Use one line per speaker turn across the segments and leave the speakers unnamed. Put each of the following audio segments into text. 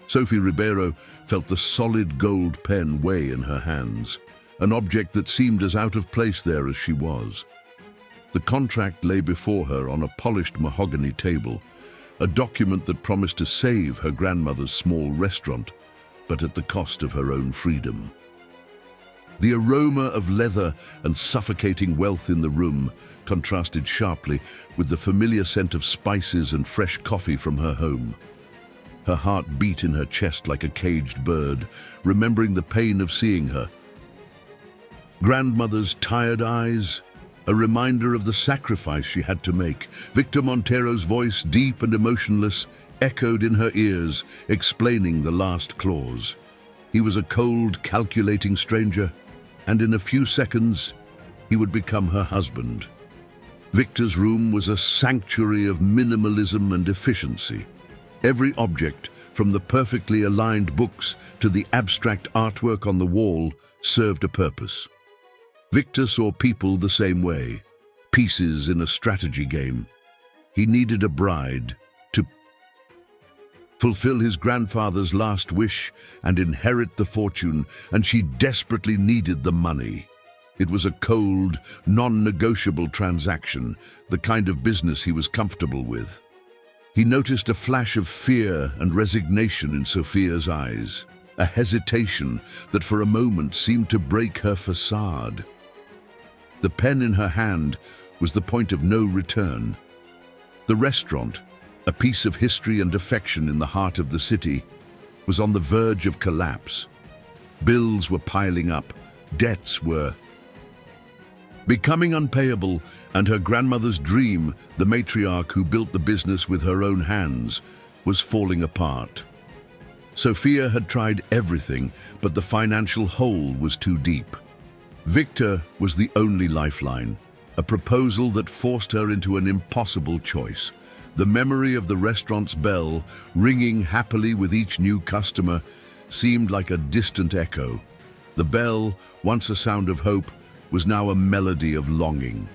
Sophie Ribeiro felt the solid gold pen weigh in her hands, an object that seemed as out of place there as she was. The contract lay before her on a polished mahogany table, a document that promised to save her grandmother's small restaurant, but at the cost of her own freedom. The aroma of leather and suffocating wealth in the room contrasted sharply with the familiar scent of spices and fresh coffee from her home. Her heart beat in her chest like a caged bird, remembering the pain of seeing her. Grandmother's tired eyes, a reminder of the sacrifice she had to make. Victor Montero's voice, deep and emotionless, echoed in her ears, explaining the last clause. He was a cold, calculating stranger, and in a few seconds, he would become her husband. Victor's room was a sanctuary of minimalism and efficiency. Every object, from the perfectly aligned books to the abstract artwork on the wall, served a purpose. Victor saw people the same way, pieces in a strategy game. He needed a bride to fulfill his grandfather's last wish and inherit the fortune, and she desperately needed the money. It was a cold, non-negotiable transaction, the kind of business he was comfortable with. He noticed a flash of fear and resignation in Sophia's eyes, a hesitation that for a moment seemed to break her facade. The pen in her hand was the point of no return. The restaurant, a piece of history and affection in the heart of the city, was on the verge of collapse. Bills were piling up, debts were becoming unpayable, and her grandmother's dream, the matriarch who built the business with her own hands, was falling apart. Sophia had tried everything, but the financial hole was too deep. Victor was the only lifeline, a proposal that forced her into an impossible choice. The memory of the restaurant's bell, ringing happily with each new customer, seemed like a distant echo. The bell, once a sound of hope, was now a melody of longing.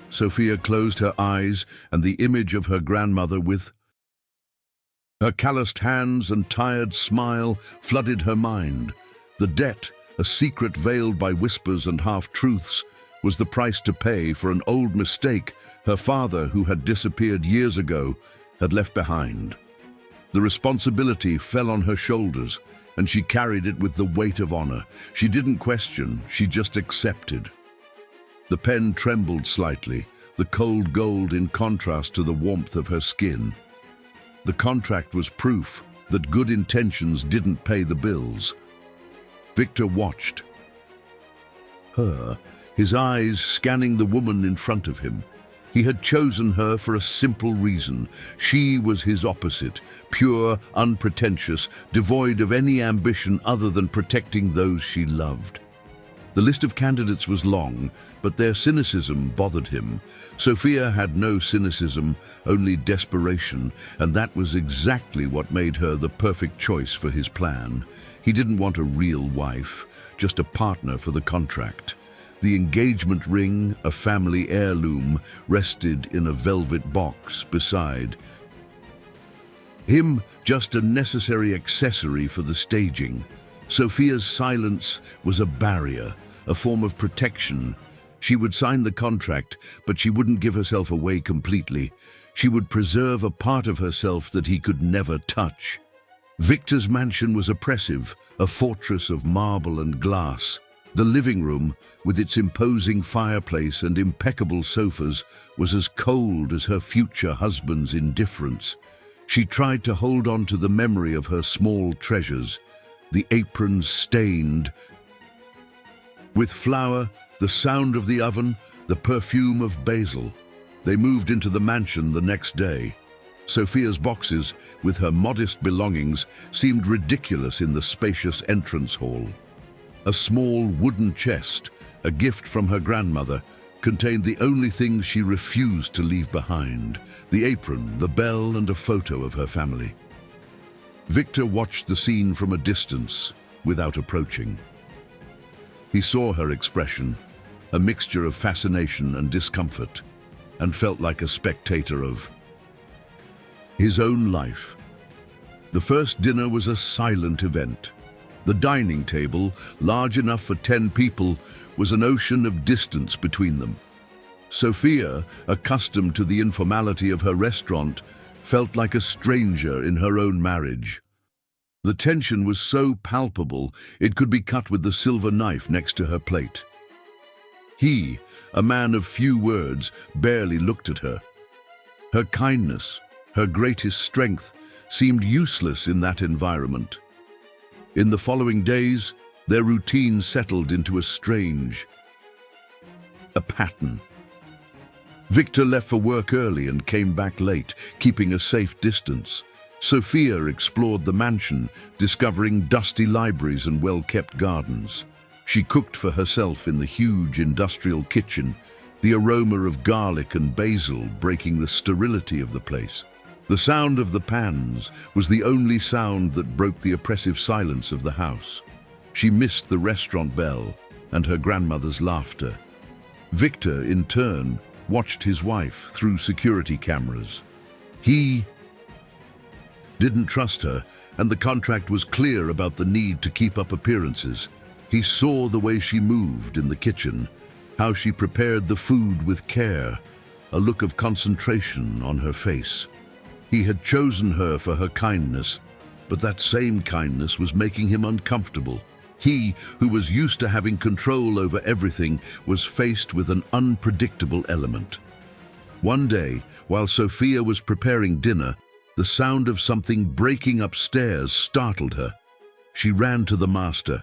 Sophia closed her eyes, and the image of her grandmother with her calloused hands and tired smile flooded her mind. The debt, a secret veiled by whispers and half-truths, was the price to pay for an old mistake her father, who had disappeared years ago, had left behind. The responsibility fell on her shoulders, and she carried it with the weight of honor. She didn't question, she just accepted. The pen trembled slightly, the cold gold in contrast to the warmth of her skin. The contract was proof that good intentions didn't pay the bills. Victor watched her, his eyes scanning the woman in front of him. He had chosen her for a simple reason. She was his opposite, pure, unpretentious, devoid of any ambition other than protecting those she loved. The list of candidates was long, but their cynicism bothered him. Sophia had no cynicism, only desperation, and that was exactly what made her the perfect choice for his plan. He didn't want a real wife, just a partner for the contract. The engagement ring, a family heirloom, rested in a velvet box beside him, just a necessary accessory for the staging. Sophia's silence was a barrier, a form of protection. She would sign the contract, but she wouldn't give herself away completely. She would preserve a part of herself that he could never touch. Victor's mansion was oppressive, a fortress of marble and glass. The living room, with its imposing fireplace and impeccable sofas, was as cold as her future husband's indifference. She tried to hold on to the memory of her small treasures, the aprons stained with flour, the sound of the oven, the perfume of basil. They moved into the mansion the next day. Sophia's boxes, with her modest belongings, seemed ridiculous in the spacious entrance hall. A small wooden chest, a gift from her grandmother, contained the only things she refused to leave behind: the apron, the bell, and a photo of her family. Victor watched the scene from a distance, without approaching. He saw her expression, a mixture of fascination and discomfort, and felt like a spectator of his own life. The first dinner was a silent event. The dining table, large enough for 10 people, was an ocean of distance between them. Sophia, accustomed to the informality of her restaurant, felt like a stranger in her own marriage. The tension was so palpable it could be cut with the silver knife next to her plate. He, a man of few words, barely looked at her. Her kindness, her greatest strength, seemed useless in that environment. In the following days, their routine settled into a pattern. Victor left for work early and came back late, keeping a safe distance. Sophia explored the mansion, discovering dusty libraries and well-kept gardens. She cooked for herself in the huge industrial kitchen, the aroma of garlic and basil breaking the sterility of the place. The sound of the pans was the only sound that broke the oppressive silence of the house. She missed the restaurant bell and her grandmother's laughter. Victor, in turn, watched his wife through security cameras. He didn't trust her, and the contract was clear about the need to keep up appearances. He saw the way she moved in the kitchen, how she prepared the food with care, a look of concentration on her face. He had chosen her for her kindness, but that same kindness was making him uncomfortable. He, who was used to having control over everything, was faced with an unpredictable element. One day, while Sophia was preparing dinner, the sound of something breaking upstairs startled her. She ran to the master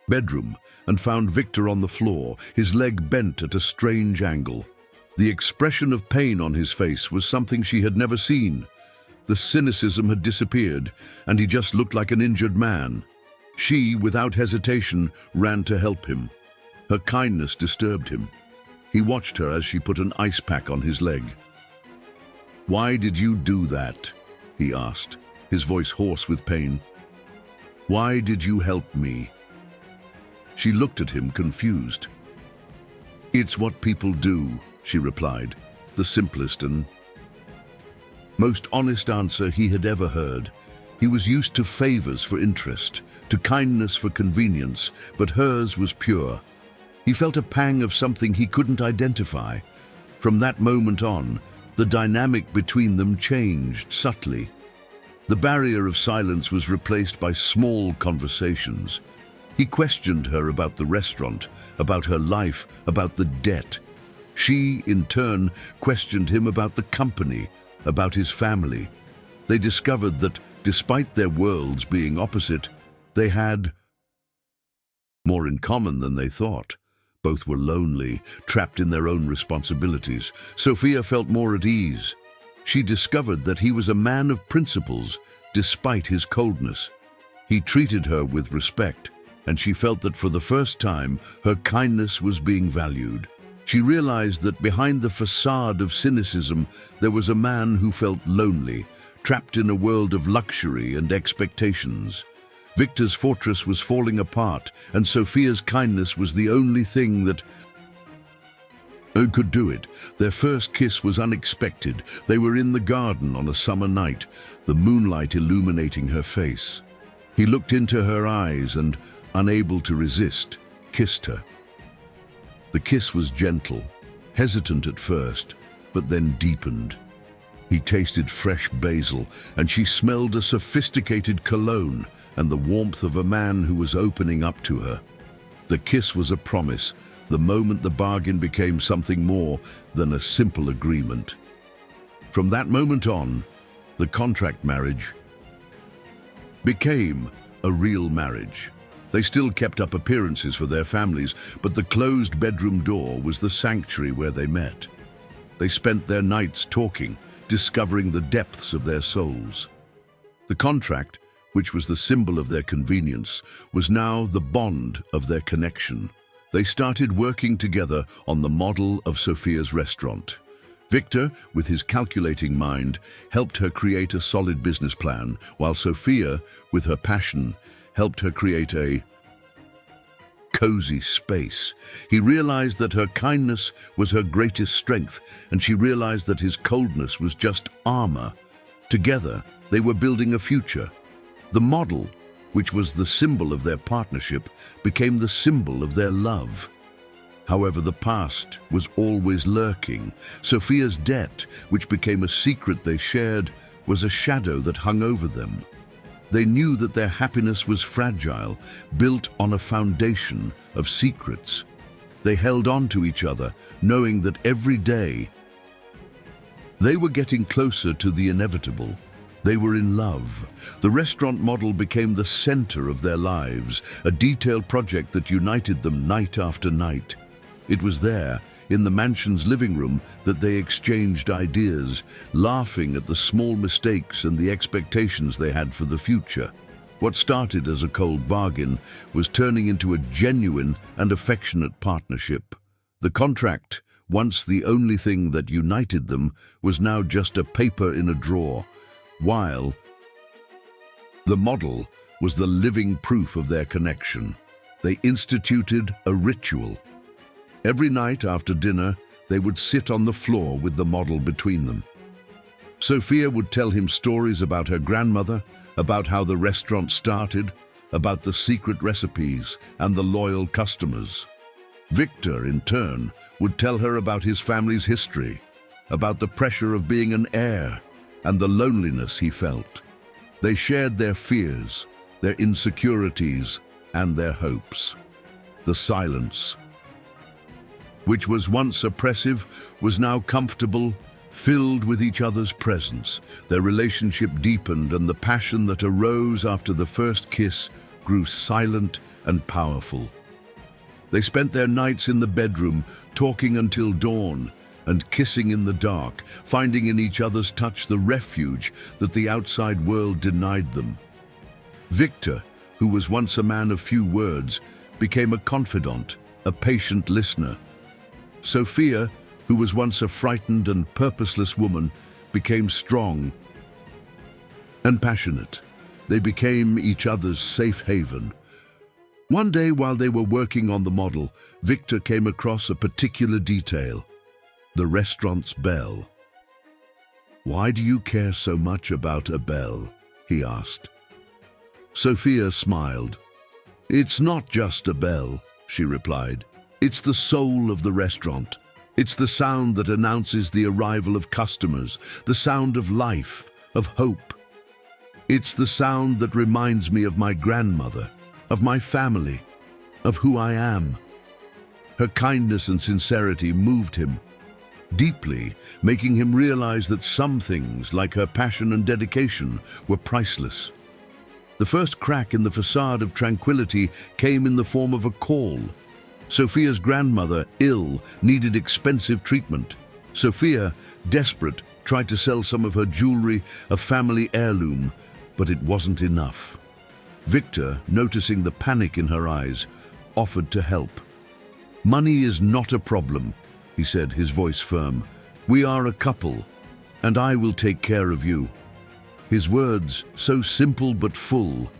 bedroom and found Victor on the floor, his leg bent at a strange angle. The expression of pain on his face was something she had never seen. The cynicism had disappeared, and he just looked like an injured man. She, without hesitation, ran to help him. Her kindness disturbed him. He watched her as she put an ice pack on his leg. "Why did you do that?" he asked, his voice hoarse with pain. "Why did you help me?" She looked at him, confused. "It's what people do," she replied, the simplest and most honest answer he had ever heard. He was used to favors for interest, to kindness for convenience, but hers was pure. He felt a pang of something he couldn't identify. From that moment on, the dynamic between them changed subtly. The barrier of silence was replaced by small conversations. He questioned her about the restaurant, about her life, about the debt. She, in turn, questioned him about the company, about his family. They discovered that, despite their worlds being opposite, they had more in common than they thought. Both were lonely, trapped in their own responsibilities. Sophia felt more at ease. She discovered that he was a man of principles, despite his coldness. He treated her with respect, and she felt that for the first time, her kindness was being valued. She realized that behind the facade of cynicism, there was a man who felt lonely, trapped in a world of luxury and expectations. Victor's fortress was falling apart, and Sophia's kindness was the only thing that could do it. Their first kiss was unexpected. They were in the garden on a summer night, the moonlight illuminating her face. He looked into her eyes and, unable to resist, kissed her. The kiss was gentle, hesitant at first, but then deepened. He tasted fresh basil, and she smelled a sophisticated cologne and the warmth of a man who was opening up to her. The kiss was a promise, the moment the bargain became something more than a simple agreement. From that moment on, the contract marriage became a real marriage. They still kept up appearances for their families, but the closed bedroom door was the sanctuary where they met. They spent their nights talking, discovering the depths of their souls. The contract, which was the symbol of their convenience, was now the bond of their connection. They started working together on the model of Sophia's restaurant. Victor, with his calculating mind, helped her create a solid business plan, while Sophia, with her passion, helped her create a cozy space. He realized that her kindness was her greatest strength, and she realized that his coldness was just armor. Together, they were building a future. The model, which was the symbol of their partnership, became the symbol of their love. However, the past was always lurking. Sophia's debt, which became a secret they shared, was a shadow that hung over them. They knew that their happiness was fragile, built on a foundation of secrets. They held on to each other, knowing that every day they were getting closer to the inevitable. They were in love. The restaurant model became the center of their lives, a detailed project that united them night after night. It was there, in the mansion's living room, that they exchanged ideas, laughing at the small mistakes and the expectations they had for the future. What started as a cold bargain was turning into a genuine and affectionate partnership. The contract, once the only thing that united them, was now just a paper in a drawer, while the model was the living proof of their connection. They instituted a ritual. Every night after dinner, they would sit on the floor with the model between them. Sophia would tell him stories about her grandmother, about how the restaurant started, about the secret recipes and the loyal customers. Victor, in turn, would tell her about his family's history, about the pressure of being an heir and the loneliness he felt. They shared their fears, their insecurities, and their hopes. The silence, which was once oppressive, was now comfortable, filled with each other's presence. Their relationship deepened, and the passion that arose after the first kiss grew silent and powerful. They spent their nights in the bedroom, talking until dawn, and kissing in the dark, finding in each other's touch the refuge that the outside world denied them. Victor, who was once a man of few words, became a confidant, a patient listener. Sophia, who was once a frightened and purposeless woman, became strong and passionate. They became each other's safe haven. One day, while they were working on the model, Victor came across a particular detail: the restaurant's bell. "Why do you care so much about a bell?" he asked. Sophia smiled. "It's not just a bell," she replied. "It's the soul of the restaurant. It's the sound that announces the arrival of customers, the sound of life, of hope. It's the sound that reminds me of my grandmother, of my family, of who I am." Her kindness and sincerity moved him deeply, making him realize that some things, like her passion and dedication, were priceless. The first crack in the facade of tranquility came in the form of a call. Sophia's grandmother, ill, needed expensive treatment. Sophia, desperate, tried to sell some of her jewelry, a family heirloom, but it wasn't enough. Victor, noticing the panic in her eyes, offered to help. "Money is not a problem," he said, his voice firm. "We are a couple, and I will take care of you." His words, so simple but full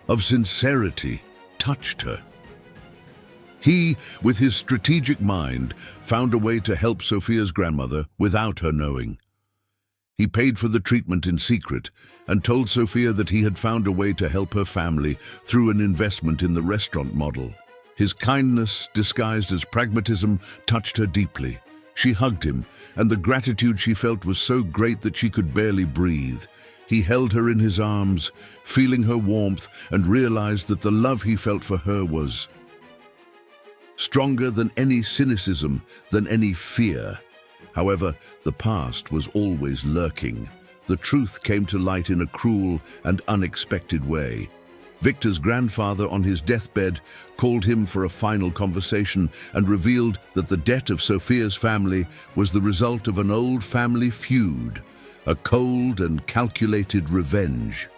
of sincerity, touched her. He, with his strategic mind, found a way to help Sophia's grandmother without her knowing. He paid for the treatment in secret and told Sophia that he had found a way to help her family through an investment in the restaurant model. His kindness, disguised as pragmatism, touched her deeply. She hugged him, and the gratitude she felt was so great that she could barely breathe. He held her in his arms, feeling her warmth, and realized that the love he felt for her was stronger than any cynicism, than any fear. However, the past was always lurking. The truth came to light in a cruel and unexpected way. Victor's grandfather, on his deathbed, called him for a final conversation and revealed that the debt of Sophia's family was the result of an old family feud, a cold and calculated revenge.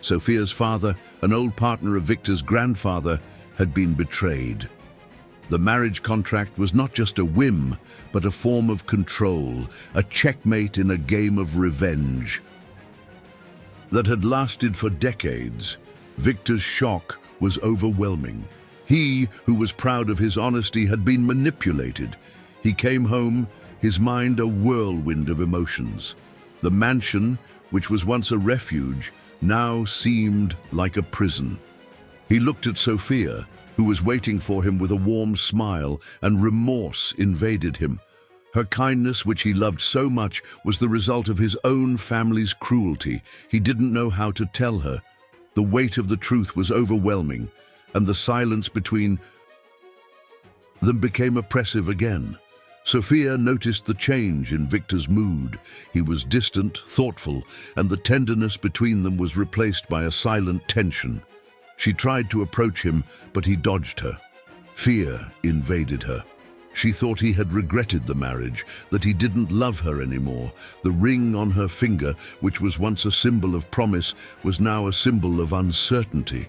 Sophia's father, an old partner of Victor's grandfather, had been betrayed. The marriage contract was not just a whim, but a form of control, a checkmate in a game of revenge that had lasted for decades. Victor's shock was overwhelming. He, who was proud of his honesty, had been manipulated. He came home, his mind a whirlwind of emotions. The mansion, which was once a refuge, now seemed like a prison. He looked at Sophia, who was waiting for him with a warm smile, and remorse invaded him. Her kindness, which he loved so much, was the result of his own family's cruelty. He didn't know how to tell her. The weight of the truth was overwhelming, and the silence between them became oppressive again. Sophia noticed the change in Victor's mood. He was distant, thoughtful, and the tenderness between them was replaced by a silent tension. She tried to approach him, but he dodged her. Fear invaded her. She thought he had regretted the marriage, that he didn't love her anymore. The ring on her finger, which was once a symbol of promise, was now a symbol of uncertainty.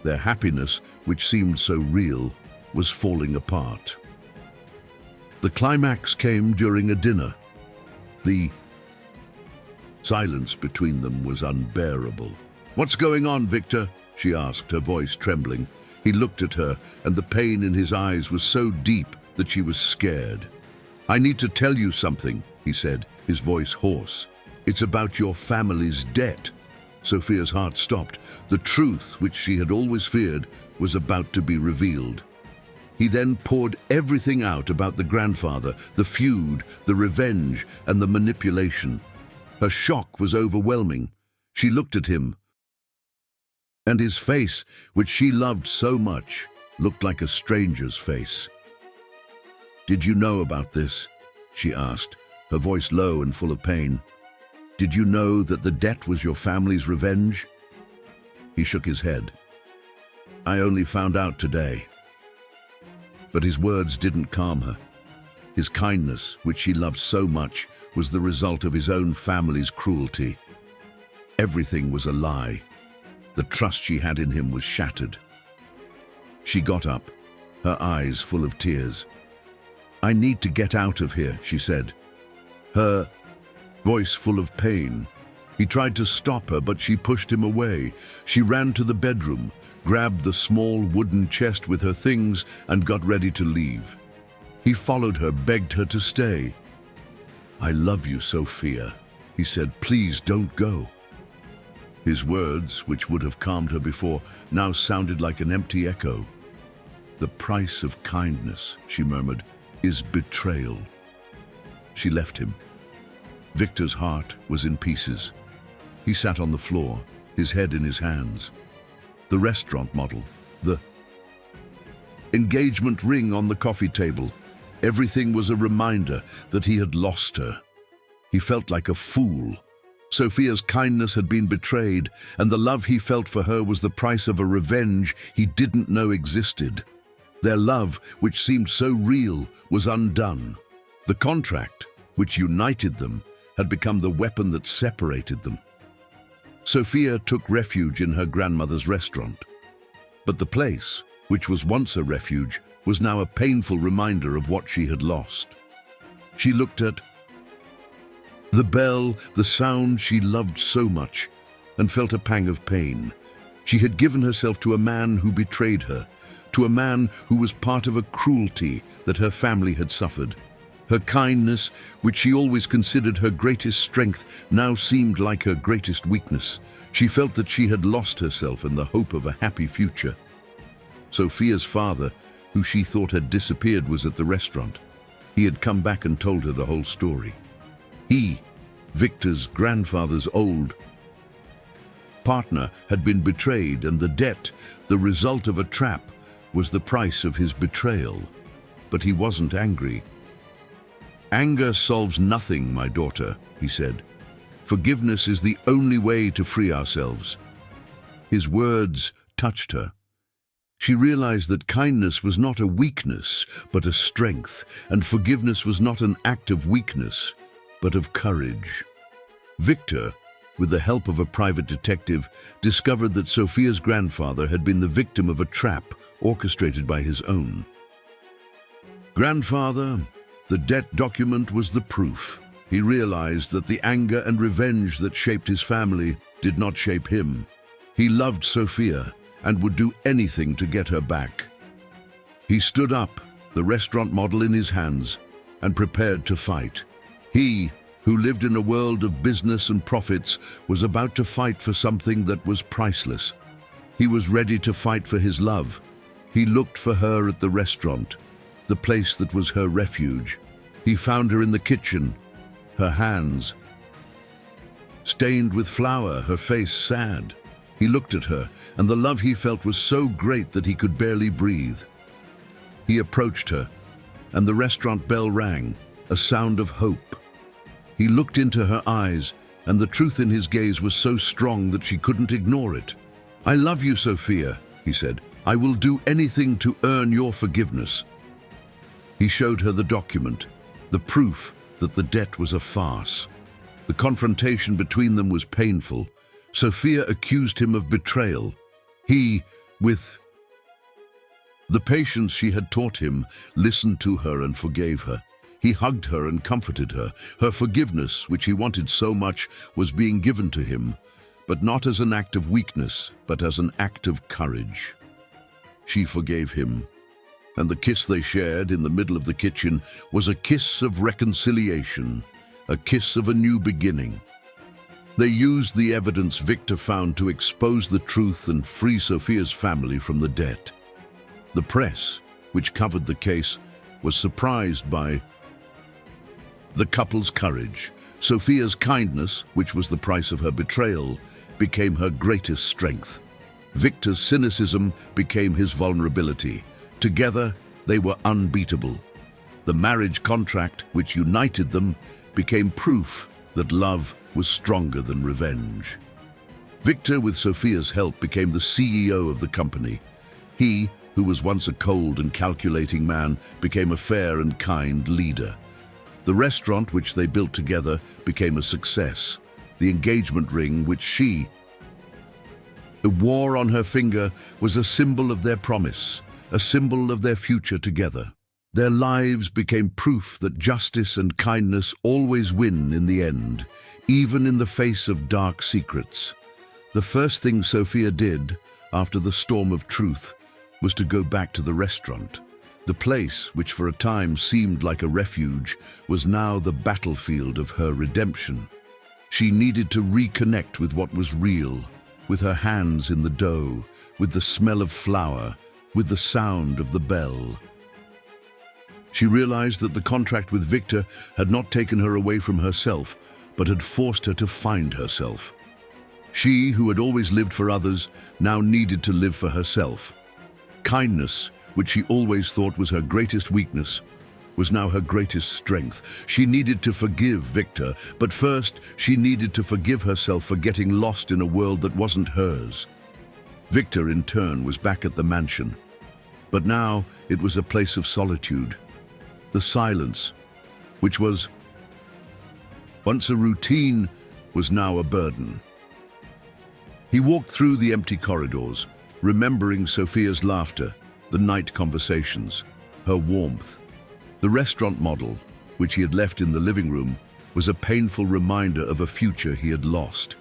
Their happiness, which seemed so real, was falling apart. The climax came during a dinner. The silence between them was unbearable. "What's going on, Victor?" she asked, her voice trembling. He looked at her, and the pain in his eyes was so deep that she was scared. "I need to tell you something," he said, his voice hoarse. "It's about your family's debt." Sophia's heart stopped. The truth, which she had always feared, was about to be revealed. He then poured everything out about the grandfather, the feud, the revenge, and the manipulation. Her shock was overwhelming. She looked at him, and his face, which she loved so much, looked like a stranger's face. "Did you know about this?" she asked, her voice low and full of pain. "Did you know that the debt was your family's revenge?" He shook his head. "I only found out today." But his words didn't calm her. His kindness, which she loved so much, was the result of his own family's cruelty. Everything was a lie. The trust she had in him was shattered. She got up, her eyes full of tears. "I need to get out of here," she said, her voice full of pain. He tried to stop her, but she pushed him away. She ran to the bedroom, grabbed the small wooden chest with her things, and got ready to leave. He followed her, begged her to stay. "I love you, Sophia," he said. "Please don't go." His words, which would have calmed her before, now sounded like an empty echo. "The price of kindness," she murmured, "is betrayal." She left him. Victor's heart was in pieces. He sat on the floor, his head in his hands. The restaurant model, the engagement ring on the coffee table, everything was a reminder that he had lost her. He felt like a fool. Sophia's kindness had been betrayed, and the love he felt for her was the price of a revenge he didn't know existed. Their love, which seemed so real, was undone. The contract, which united them, had become the weapon that separated them. Sophia took refuge in her grandmother's restaurant. But the place, which was once a refuge, was now a painful reminder of what she had lost. She looked at the bell, the sound she loved so much, and felt a pang of pain. She had given herself to a man who betrayed her, to a man who was part of a cruelty that her family had suffered. Her kindness, which she always considered her greatest strength, now seemed like her greatest weakness. She felt that she had lost herself in the hope of a happy future. Sophia's father, who she thought had disappeared, was at the restaurant. He had come back and told her the whole story. He, Victor's grandfather's old partner, had been betrayed, and the debt, the result of a trap, was the price of his betrayal. But he wasn't angry. "Anger solves nothing, my daughter," he said. "Forgiveness is the only way to free ourselves." His words touched her. She realized that kindness was not a weakness, but a strength, and forgiveness was not an act of weakness, but of courage. Victor, with the help of a private detective, discovered that Sophia's grandfather had been the victim of a trap orchestrated by his own grandfather. The debt document was the proof. He realized that the anger and revenge that shaped his family did not shape him. He loved Sophia and would do anything to get her back. He stood up, the restaurant model in his hands, and prepared to fight. He, who lived in a world of business and profits, was about to fight for something that was priceless. He was ready to fight for his love. He looked for her at the restaurant, the place that was her refuge. He found her in the kitchen, her hands stained with flour, her face sad. He looked at her, and the love he felt was so great that he could barely breathe. He approached her, and the restaurant bell rang, a sound of hope. He looked into her eyes, and the truth in his gaze was so strong that she couldn't ignore it. "I love you, Sophia," he said. "I will do anything to earn your forgiveness." He showed her the document, the proof that the debt was a farce. The confrontation between them was painful. Sophia accused him of betrayal. He, with the patience she had taught him, listened to her and forgave her. He hugged her and comforted her. Her forgiveness, which he wanted so much, was being given to him, but not as an act of weakness, but as an act of courage. She forgave him, and the kiss they shared in the middle of the kitchen was a kiss of reconciliation, a kiss of a new beginning. They used the evidence Victor found to expose the truth and free Sophia's family from the debt. The press, which covered the case, was surprised by the couple's courage. Sophia's kindness, which was the price of her betrayal, became her greatest strength. Victor's cynicism became his vulnerability. Together, they were unbeatable. The marriage contract, which united them, became proof that love was stronger than revenge. Victor, with Sophia's help, became the CEO of the company. He, who was once a cold and calculating man, became a fair and kind leader. The restaurant, which they built together, became a success. The engagement ring, which she wore on her finger, was a symbol of their promise, a symbol of their future together. Their lives became proof that justice and kindness always win in the end, even in the face of dark secrets. The first thing Sophia did, after the storm of truth, was to go back to the restaurant. The place, which for a time seemed like a refuge, was now the battlefield of her redemption. She needed to reconnect with what was real, with her hands in the dough, with the smell of flour, with the sound of the bell. She realized that the contract with Victor had not taken her away from herself, but had forced her to find herself. She, who had always lived for others, now needed to live for herself. Kindness, which she always thought was her greatest weakness, was now her greatest strength. She needed to forgive Victor, but first she needed to forgive herself for getting lost in a world that wasn't hers. Victor, in turn, was back at the mansion, but now it was a place of solitude. The silence, which was once a routine, was now a burden. He walked through the empty corridors, remembering Sophia's laughter, the night conversations, her warmth. The restaurant model, which he had left in the living room, was a painful reminder of a future he had lost.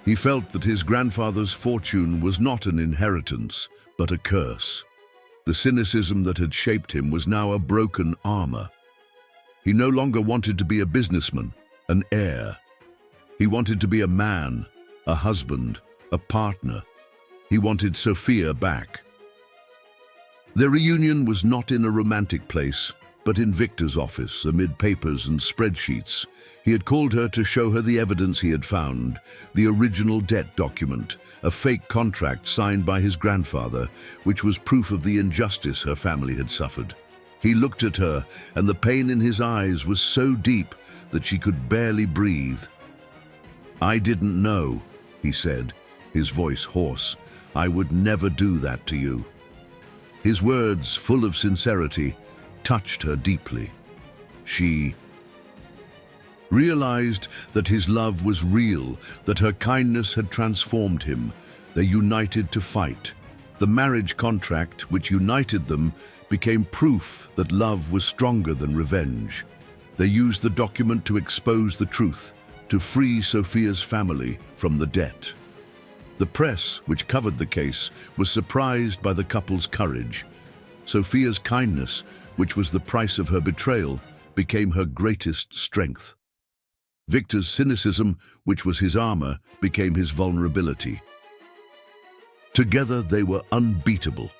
He felt that his grandfather's fortune was not an inheritance, but a curse. The cynicism that had shaped him was now a broken armor. He no longer wanted to be a businessman, an heir. He wanted to be a man, a husband, a partner. He wanted Sophia back. Their reunion was not in a romantic place, but in Victor's office, amid papers and spreadsheets. He had called her to show her the evidence he had found, the original debt document, a fake contract signed by his grandfather, which was proof of the injustice her family had suffered. He looked at her, and the pain in his eyes was so deep that she could barely breathe. "I didn't know," he said, his voice hoarse. "I would never do that to you." His words, full of sincerity, touched her deeply. She realized that his love was real, that her kindness had transformed him. They united to fight. The marriage contract, which united them, became proof that love was stronger than revenge. They used the document to expose the truth, to free Sophia's family from the debt. The press, which covered the case, was surprised by the couple's courage. Sophia's kindness, which was the price of her betrayal, became her greatest strength. Victor's cynicism, which was his armor, became his vulnerability. Together they were unbeatable.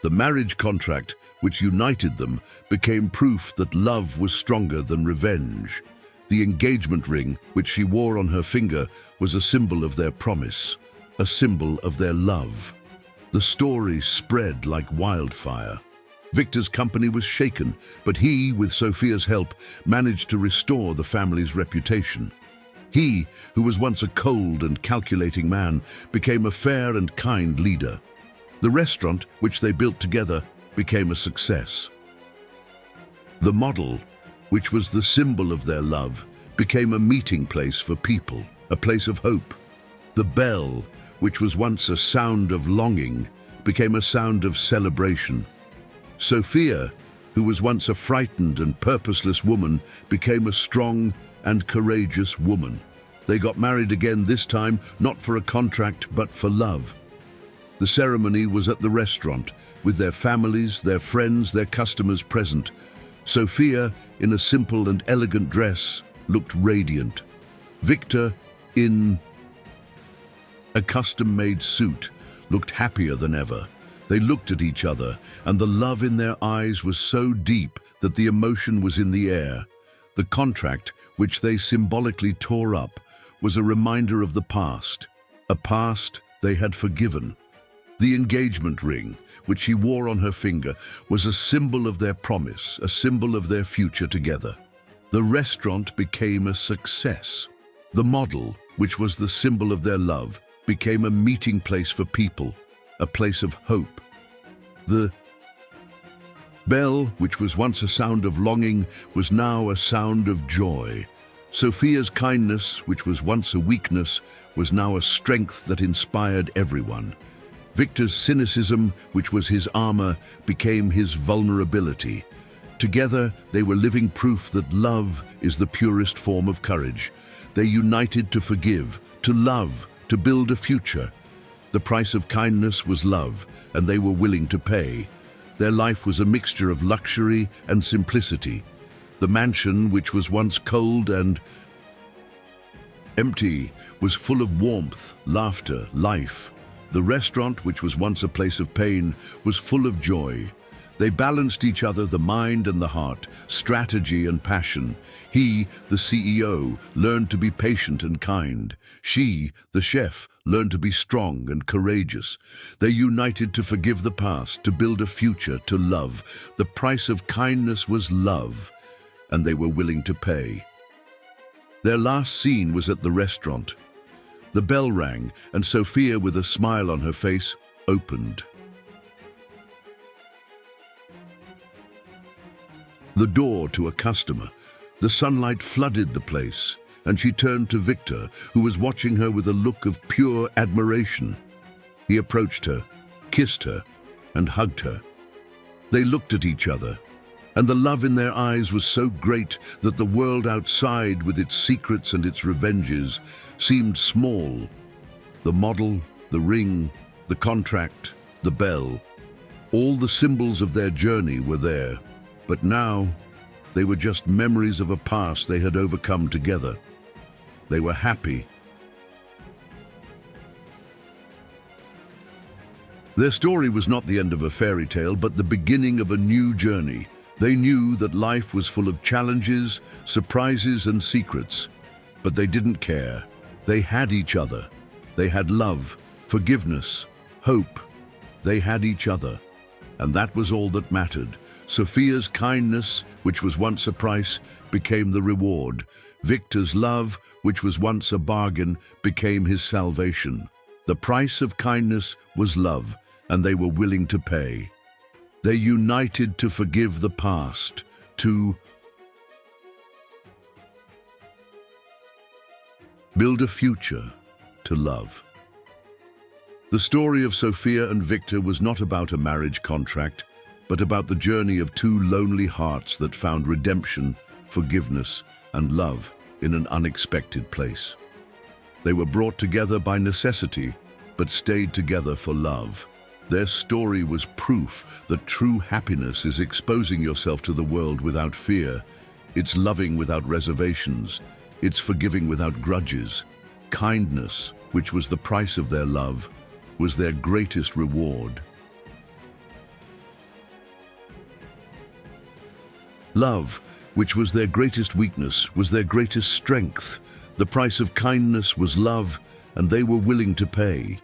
The marriage contract, which united them, became proof that love was stronger than revenge. The engagement ring, which she wore on her finger, was a symbol of their promise, a symbol of their love. The story spread like wildfire. Victor's company was shaken, but he, with Sophia's help, managed to restore the family's reputation. He, who was once a cold and calculating man, became a fair and kind leader. The restaurant, which they built together, became a success. The model, which was the symbol of their love, became a meeting place for people, a place of hope. The bell, which was once a sound of longing, became a sound of celebration. Sophia, who was once a frightened and purposeless woman, became a strong and courageous woman. They got married again, this time not for a contract but for love. The ceremony was at the restaurant, with their families, their friends, their customers present. Sophia, in a simple and elegant dress, looked radiant. Victor, in a custom-made suit, looked happier than ever. They looked at each other, and the love in their eyes was so deep that the emotion was in the air. The contract, which they symbolically tore up, was a reminder of the past, a past they had forgiven. The engagement ring, which she wore on her finger, was a symbol of their promise, a symbol of their future together. The restaurant became a success. The model, which was the symbol of their love, became a meeting place for people, a place of hope. The bell, which was once a sound of longing, was now a sound of joy. Sophia's kindness, which was once a weakness, was now a strength that inspired everyone. Victor's cynicism, which was his armor, became his vulnerability. Together, they were living proof that love is the purest form of courage. They united to forgive, to love, to build a future. The price of kindness was love, and they were willing to pay. Their life was a mixture of luxury and simplicity. The mansion, which was once cold and empty, was full of warmth, laughter, life. The restaurant, which was once a place of pain, was full of joy. They balanced each other, the mind and the heart, strategy and passion. He, the CEO, learned to be patient and kind. She, the chef, learned to be strong and courageous. They united to forgive the past, to build a future, to love. The price of kindness was love, and they were willing to pay. Their last scene was at the restaurant. The bell rang, and Sophia, with a smile on her face, opened the door to a customer. The sunlight flooded the place, and she turned to Victor, who was watching her with a look of pure admiration. He approached her, kissed her, and hugged her. They looked at each other, and the love in their eyes was so great that the world outside, with its secrets and its revenges, seemed small. The model, the ring, the contract, the bell, all the symbols of their journey were there. But now, they were just memories of a past they had overcome together. They were happy. Their story was not the end of a fairy tale, but the beginning of a new journey. They knew that life was full of challenges, surprises, and secrets. But they didn't care. They had each other. They had love, forgiveness, hope. They had each other. And that was all that mattered. Sophia's kindness, which was once a price, became the reward. Victor's love, which was once a bargain, became his salvation. The price of kindness was love, and they were willing to pay. They united to forgive the past, to build a future, to love. The story of Sophia and Victor was not about a marriage contract, but about the journey of two lonely hearts that found redemption, forgiveness, and love in an unexpected place. They were brought together by necessity, but stayed together for love. Their story was proof that true happiness is exposing yourself to the world without fear. It's loving without reservations. It's forgiving without grudges. Kindness, which was the price of their love, was their greatest reward. Love, which was their greatest weakness, was their greatest strength. The price of kindness was love, and they were willing to pay.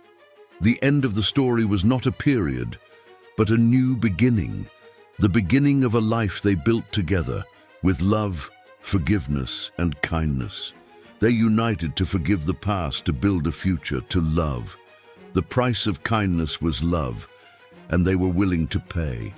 The end of the story was not a period, but a new beginning, the beginning of a life they built together, with love, forgiveness, and kindness. They united to forgive the past, to build a future, to love. The price of kindness was love, and they were willing to pay.